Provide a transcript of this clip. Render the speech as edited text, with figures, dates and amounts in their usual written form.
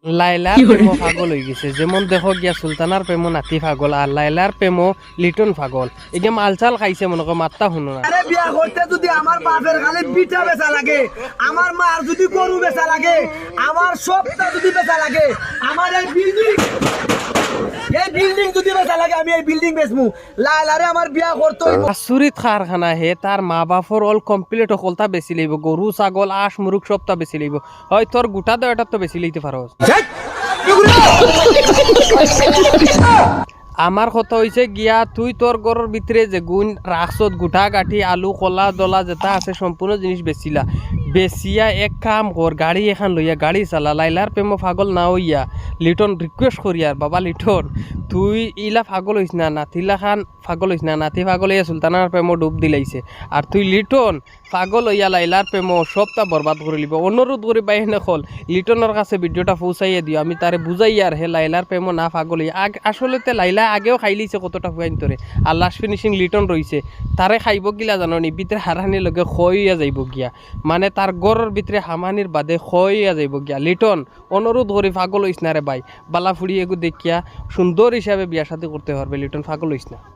লাইলার প্রেমো পাগল হয়ে গেছে, যেমন দেখো গিয়া সুলতানার প্রেমো নাতি পাগল আর লাইলার প্রেমো লিটন পাগল। এই যে মালচাল খাইছে মনে করো, মাত্তা শুনো না। আরে বিয়া করতে যদি আমার বাপের খালি পিঠা বেচা লাগে, আমার মার যদি গরু বেচা লাগে, আমার সবটা যদি বেচা লাগে, আমার এই বিল্ডিং যদি বেচা লাগে, আমি এই বিল্ডিং বেচমু। লাইলারে আমার বিয়া করতে হইব। আসুরিত কারখানা হে, তার মা বাপর অল কমপ্লিট সকলতা বেশি লইব, গরু ছাগল আশ মুরুখ সবটা বেশি লইব। হয় তোর গোটা দেওয়াটা তো বেশি লইতে পারো। আমার কথা হইছে গিয়া তুই তোর ঘরের ভিতরে যে গুণ রাখছত গুঠা গাঠি আলু কলা দলা যেটা আছে সম্পূর্ণ জিনিস বেচিলা, বেচিয়া এক কাম কর, গাড়ি এখন লইয়া গাড়ি চালা। লাইলার প্রেমো পাগল না হইয়া লিটন রিকোয়েস্ট করি আর, বাবা লিটন তুই ইলা পাগল হইস না, নাতিলা খান পাগল হইস না, নাতি পাগল হইয়া সুলতানার প্রেমো ডুব দিলাইছে। আর তুই লিটন পাগল হইয়া লাইলার প্রেমো সবটা বরবাদ করে লিব। অনুরোধ করি বাইনে খল লিটনের কাছে ভিডিওটা পৌঁছাইয়া দিও, আমি তারে বুঝাই আর হে লাইলার প্রেমো না পাগল হইয়া। আসলে লাইলা আগেও খাই লিছে কতটা হুয়াইন তোরে, আর লাস্ট ফিনিশিং লিটন রইছে। তারে খাইব গিলা জানো নি, ভিতরে হারানির লগে খইয়া যাইব গিয়া, মানে তার গড়ের ভিতরে হামানির বাদে খইয়া যাইব গিয়া। লিটন অনুরোধ করি পাগল হইস না রে ভাই, বালা ফুড়ি এগু দেখিয়া সুন্দর হিসাবে বিয়া শাদী করতে পারবে। লিটন পাগল হইস না।